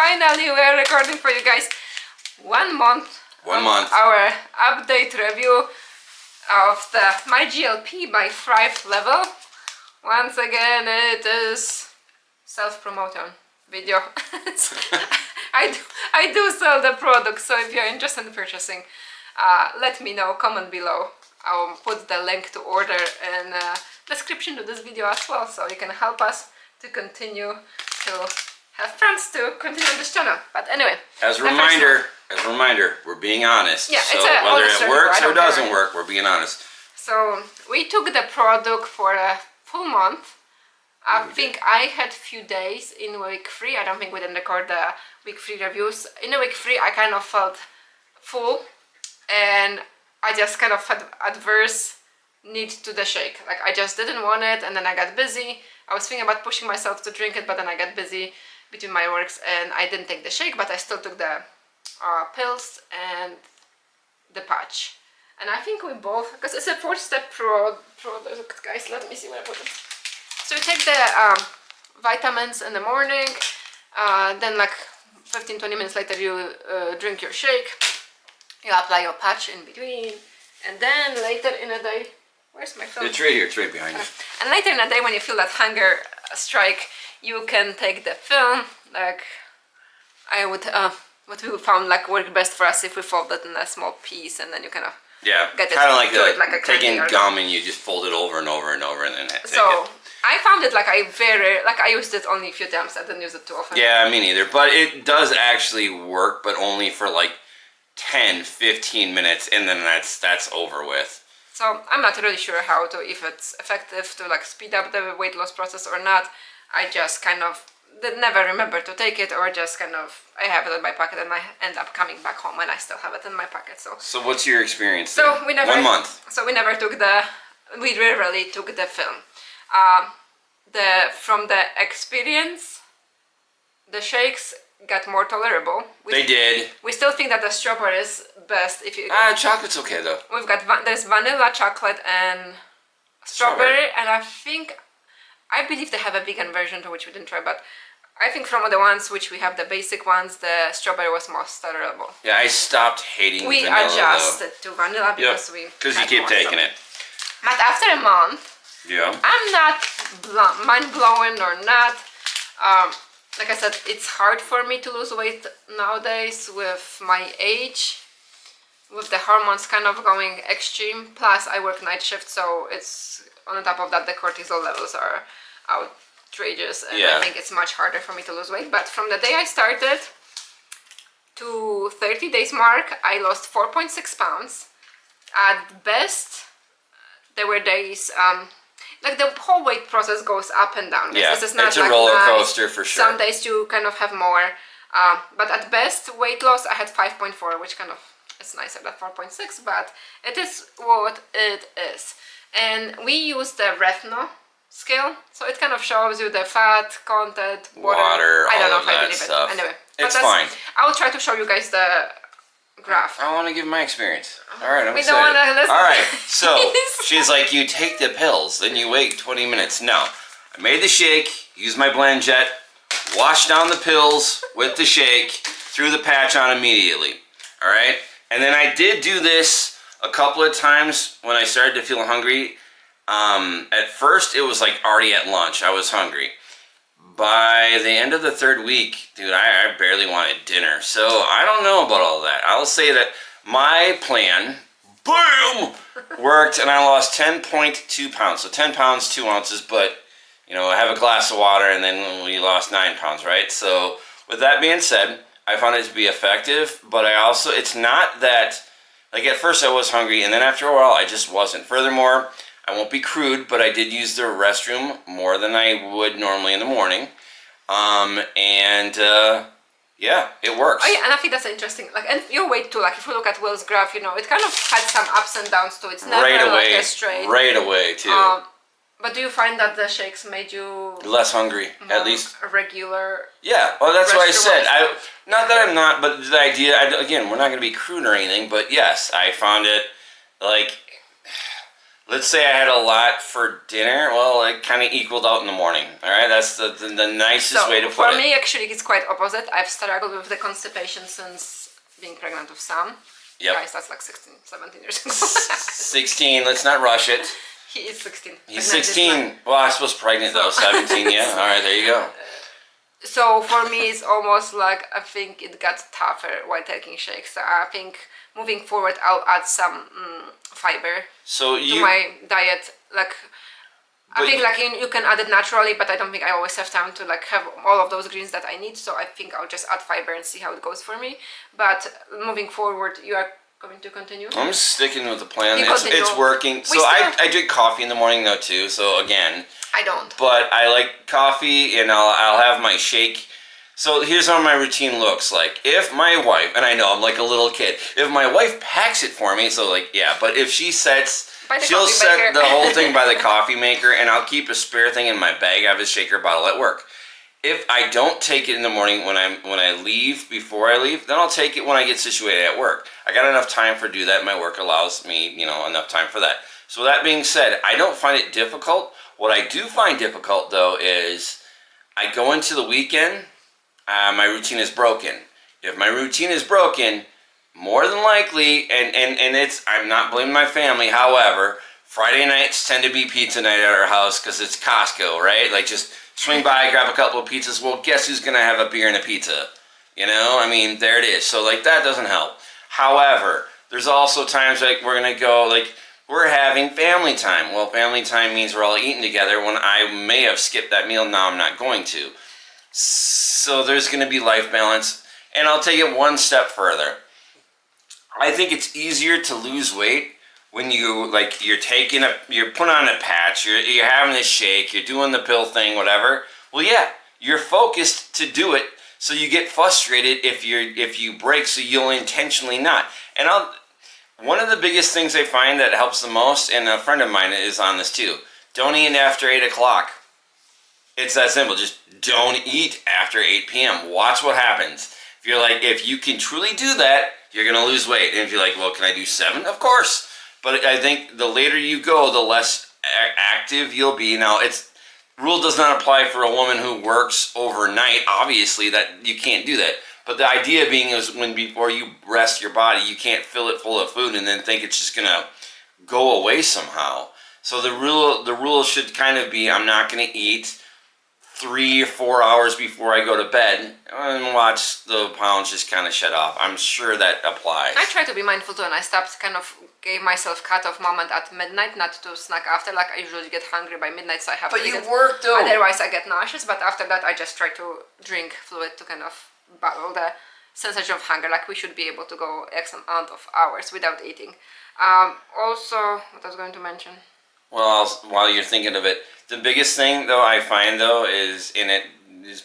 finally we're recording for you guys 1 month. 1 month. Our update review of my GLP by Thirve Level. Once again, it is self-promotion video. I do sell the product, so if you're interested in purchasing, let me know, comment below. I'll put the link to order in the description to this video as well, so you can help us to continue to have friends to continue on this channel. But anyway, as a reminder, we're being honest. Yeah, so it's a whether it works or doesn't care. work, we're being honest. So we took the product for a full month. I think I had few days in week 3. I don't think we didn't record the week 3 reviews. In the week 3, I kind of felt full, and I just kind of had adverse need to the shake. Like I just didn't want it, and then I got busy. I was thinking about pushing myself to drink it, but then I got busy between my works and I didn't take the shake, but I still took the pills and the patch. And I think we both, because it's a 4-step product, guys. Let me see where I put it. So you take the vitamins in the morning, then like 15-20 minutes later you drink your shake, you apply your patch in between, and then later in the day, where's my phone? It's right here, it's right behind you. And later in the day when you feel that hunger strike, you can take the film, like I would, what we found like worked best for us if we fold it in a small piece, and then you kind of get kind of like, a taking gum and you just fold it over and over and over and then take so it. I found it like I used it only a few times. I didn't use it too often. Yeah, me neither. But it does actually work, but only for like 10-15 minutes, and then that's over with. So I'm not really sure if it's effective to like speed up the weight loss process or not. I just kind of never remember to take it, or just kind of I have it in my pocket and I end up coming back home and I still have it in my pocket. So what's your experience? So we never 1 month. So we rarely took the film. From the experience, the shakes got more tolerable. They did. We still think that the strawberry is best if you. Chocolate's okay though. We've got there's vanilla, chocolate, and strawberry, and I believe they have a vegan version to which we didn't try, but I think from the ones which we have, the basic ones, the strawberry was most tolerable. Yeah, I stopped hating we vanilla. We adjusted to vanilla because you keep taking it. But after a month, I'm not mind-blowing or not. Like I said, it's hard for me to lose weight nowadays with my age, with the hormones kind of going extreme. Plus, I work night shift, so it's on top of that the cortisol levels are outrageous, and I think it's much harder for me to lose weight. But from the day I started to 30 days mark, I lost 4.6 pounds. At best, there were days. Like the whole weight process goes up and down. Yeah, this is not it's a like roller coaster for sure. Some days you kind of have more, but at best weight loss I had 5.4, which kind of is nicer than 4.6, but it is what it is. And we use the Rethno scale, so it kind of shows you the fat content, water. I don't know if I believe it. Anyway, it's fine. I will try to show you guys the graph. I want to give my experience. All right, I'm we excited. Don't want to listen. All right, so she's like, you take the pills, then you wait 20 minutes. No, I made the shake, used my blend jet, washed down the pills with the shake, threw the patch on immediately. All right, and then I did do this a couple of times when I started to feel hungry. At first, it was like already at lunch. I was hungry. By the end of the 3rd week, dude, I barely wanted dinner. So I don't know about all that. I'll say that my plan, boom, worked, and I lost 10.2 pounds. So 10 pounds, 2 ounces, but, you know, I have a glass of water, and then we lost 9 pounds, right? So with that being said, I found it to be effective, but it's not that, like at first I was hungry, and then after a while I just wasn't. Furthermore, I won't be crude, but I did use the restroom more than I would normally in the morning. Yeah, it works. Oh yeah, and I think that's interesting. Like, and your weight too. Like, if you look at Will's graph, you know, it kind of had some ups and downs too. It's never like a straight. Right away too. But do you find that the shakes made you less hungry, at least regular? Yeah, well, that's what I said. Not that I'm not, but the idea. Again, we're not going to be crude or anything, but yes, I found it like let's say I had a lot for dinner. Well, it kind of equaled out in the morning. All right, that's the nicest way to put it. For me, actually, it's quite opposite. I've struggled with the constipation since being pregnant with Sam. Yep. Guys, that's like 16, 17 years ago. 16. Let's not rush it. He is 16. He's 16. Well, I suppose pregnant though. 17. Yeah. All right, there you go. So for me, it's almost like I think it got tougher while taking shakes. So I think moving forward, I'll add some fiber to my diet. Like I think like you can add it naturally, but I don't think I always have time to like have all of those greens that I need. So I think I'll just add fiber and see how it goes for me. But moving forward, you are going to continue? I'm sticking with the plan. It's working. So I drink coffee in the morning though too. So again, I don't. But I like coffee, and I'll have my shake. So here's how my routine looks like. If my wife, and I know I'm like a little kid, if my wife packs it for me, so like, yeah, but if she'll set the whole thing by the coffee maker, and I'll keep a spare thing in my bag. I have a shaker bottle at work. If I don't take it in the morning when I leave, before I leave, then I'll take it when I get situated at work. I got enough time for do that. My work allows me, enough time for that. So that being said, I don't find it difficult. What I do find difficult, though, is I go into the weekend, my routine is broken. If my routine is broken, more than likely, and I'm not blaming my family, however, Friday nights tend to be pizza night at our house because it's Costco, right? Like, just swing by, grab a couple of pizzas. Well, guess who's going to have a beer and a pizza? I mean, there it is. So, like, that doesn't help. However, there's also times, like, we're going to go, like, we're having family time. Well, family time means we're all eating together when I may have skipped that meal. Now I'm not going to. So there's going to be life balance. And I'll take it one step further. I think it's easier to lose weight when you're putting on a patch, you're having a shake, you're doing the pill thing, whatever. Well, yeah, you're focused to do it. So you get frustrated if you break, so you'll intentionally not. And one of the biggest things I find that helps the most, and a friend of mine is on this too, don't eat after 8 o'clock. It's that simple. Just don't eat after 8 p.m. Watch what happens. If you can truly do that, you're going to lose weight. And if you're like, well, can I do 7? Of course. But I think the later you go, the less active you'll be. Now, rule does not apply for a woman who works overnight. Obviously, that you can't do that. But the idea being is before you rest your body, you can't fill it full of food and then think it's just going to go away somehow. So the rule should kind of be, I'm not going to eat 3 or 4 hours before I go to bed and watch the pounds just kind of shut off. I'm sure that applies. I try to be mindful too, and I stopped gave myself cut-off moment at midnight, not to snack after. Like, I usually get hungry by midnight, so I have to eat it. But you work though. Otherwise, I get nauseous. But after that, I just try to drink fluid to kind of battle the sensation of hunger. Like, we should be able to go X amount of hours without eating. Also, what I was going to mention. Well, while you're thinking of it, the biggest thing though I find though is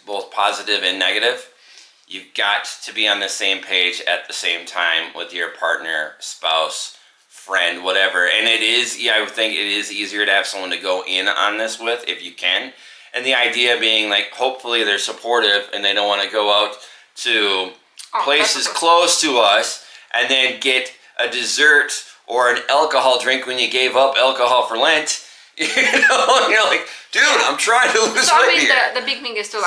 both positive and negative. You've got to be on the same page at the same time with your partner, spouse, friend, whatever. And I would think it is easier to have someone to go in on this with if you can. And the idea being, like, hopefully they're supportive and they don't want to go out to places close to us and then get a dessert or an alcohol drink when you gave up alcohol for Lent. And you're like, dude, I'm trying to lose weight here. The big thing is to,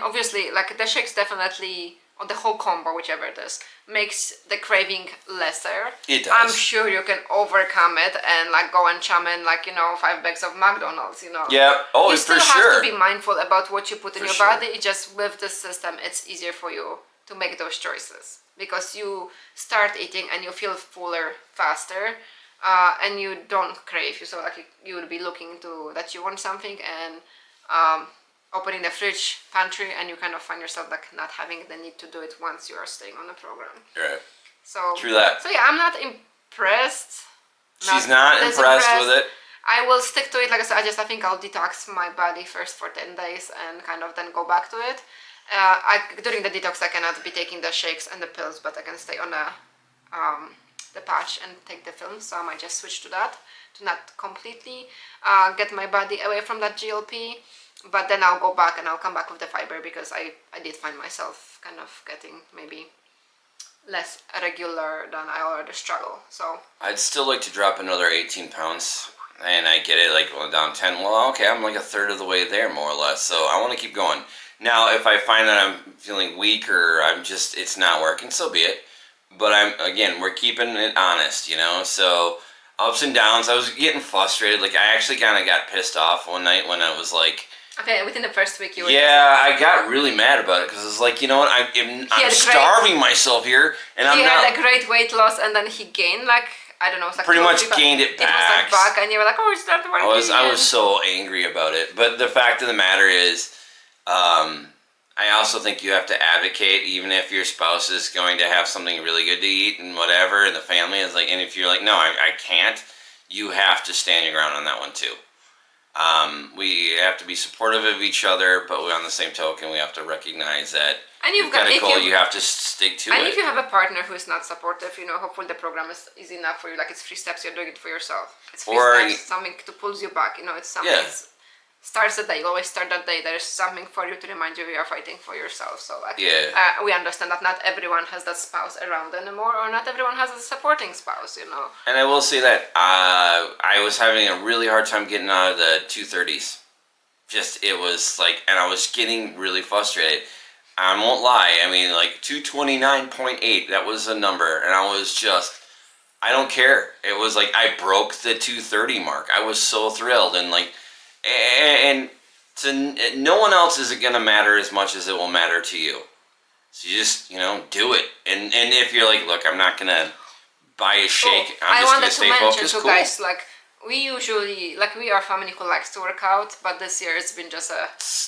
obviously, like, the shakes definitely, or the whole combo, whichever it is, makes the craving lesser. It does. I'm sure you can overcome it and, like, go and chum in, 5 bags of McDonald's, Yeah, you still have to be mindful about what you put in your body. It's just with the system, it's easier for you to make those choices because you start eating and you feel fuller faster. And you don't crave. So you would be looking to that you want something and opening the fridge, pantry, and you kind of find yourself like not having the need to do it once you are staying on the program. Right. So true that. So yeah, I'm not impressed. She's not impressed with it. I will stick to it. Like I said, I think I'll detox my body first for 10 days and kind of then go back to it. During the detox, I cannot be taking the shakes and the pills, but I can stay on the patch and take the film, so I might just switch to that to not completely get my body away from that GLP, but then I'll go back and I'll come back with the fiber because I did find myself kind of getting maybe less regular than I already struggle. So I'd still like to drop another 18 pounds. and I get it, like, well, down 10, well, okay, I'm like a third of the way there, more or less, so I want to keep going. Now, if I find that I'm feeling weak or it's not working, so be it. But we're keeping it honest, so ups and downs. I was getting frustrated, like, I actually kind of got pissed off one night when I was like, okay, within the first week you were... Yeah, I got really mad about it, because it's like, you know what, I'm starving myself here, and I'm not... He had a great weight loss, and then he gained, like, I don't know, it's like pretty much gained it back. It was like back, and you were like, oh, it's not working. I was so angry about it. But the fact of the matter is, I also think you have to advocate, even if your spouse is going to have something really good to eat and whatever, and the family is like, and if you're like, no, I can't, you have to stand your ground on that one too. We have to be supportive of each other, but on the same token, we have to recognize that you've got a goal, you have to stick to it. And if you have a partner who is not supportive, hopefully the program is enough for you. Like, it's 3 steps, you're doing it for yourself. It's 3 steps, something to pull you back. It's something starts the day. You always start that day. There's something for you to remind you are fighting for yourself. So, we understand that not everyone has that spouse around anymore, or not everyone has a supporting spouse, And I will say that I was having a really hard time getting out of the 230s. It was like, and I was getting really frustrated. I won't lie. I mean, like 229.8, that was a number, and I was just, I don't care. It was like I broke the 230 mark. I was so thrilled, and like, and to no one else is it gonna matter as much as it will matter to you. So you just, do it. And if you're like, look, I'm not gonna buy a shake. I'm just gonna stay focused. Cool. Guys, like, we usually, like, we are a family who likes to work out, but this year it's been just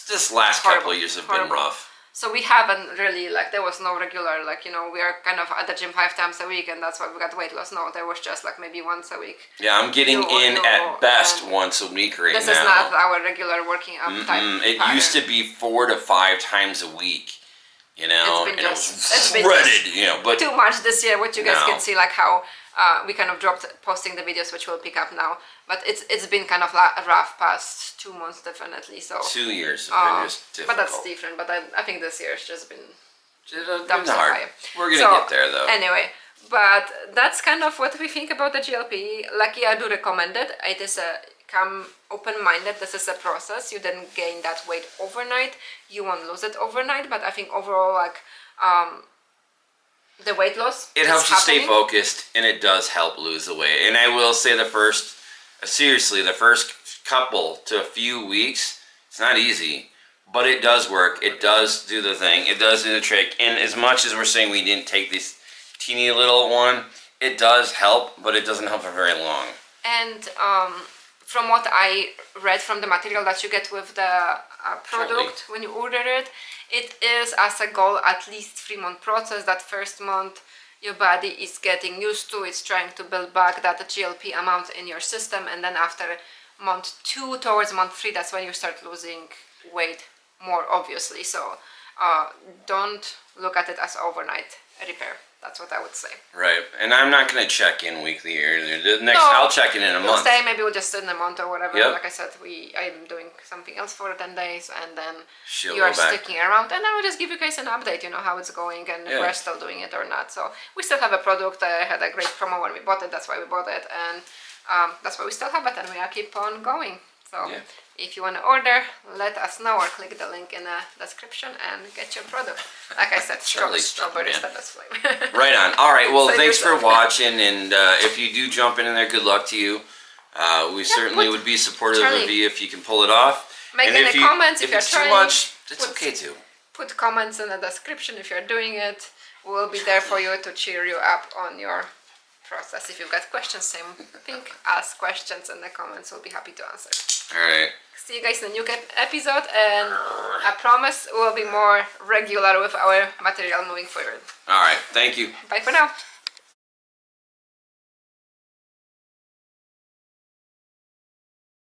this last couple of years have been rough. So we haven't really, like, there was no regular, like, we are kind of at the gym 5 times a week, and that's why we got weight loss. No, there was just, like, maybe once a week. Yeah, I'm getting at best once a week right now. This is not our regular working out time. It used to be 4 to 5 times a week, It's been it's been shredded, but... Too much this year, which you guys can see, like, how we kind of dropped posting the videos, which we'll pick up now. But it's been kind of a rough past 2 months, definitely. So 2 years have been just difficult. But that's different. But I think this year's just been hard. We're gonna get there though. Anyway, but that's kind of what we think about the GLP. Lucky, I do recommend it. It is come open-minded. This is a process. You didn't gain that weight overnight. You won't lose it overnight. But I think overall, like, the weight loss, it helps you stay focused, and it does help lose the weight. And I will say the first couple to a few weeks, it's not easy, but it does work. It does do the thing. It does do the trick. And as much as we're saying we didn't take this teeny little one, it does help, but it doesn't help for very long. And from what I read from the material that you get with the product when you order it, it is as a goal at least 3-month process. That first month your body is getting used to, it's trying to build back that GLP amount in your system, and then after month 2 towards month 3, that's when you start losing weight more obviously. So don't look at it as overnight repair. That's what I would say. Right, and I'm not going to check in weekly or I'll check in a month. Maybe we'll just in a month or whatever. Yep. Like I said, I'm doing something else for 10 days, and then you are sticking around, and I will just give you guys an update, how it's going, and if we're still doing it or not. So we still have a product. I had a great promo when we bought it. That's why we bought it, and that's why we still have it, and we are keep on going. So if you want to order, let us know, or click the link in the description and get your product. Like I said, strawberry is the best flavor. Right on. All right. Well, thanks for watching, and if you do jump in there, good luck to you. We certainly would be supportive of you if you can pull it off. Make in the comments if you're trying. Too much, it's okay too. Put comments in the description if you're doing it. We'll be there for you to cheer you up on your process. If you've got questions, same thing. Ask questions in the comments. We'll be happy to answer. All right. See you guys in the new episode, and I promise we'll be more regular with our material moving forward. All right. Thank you. Bye for now.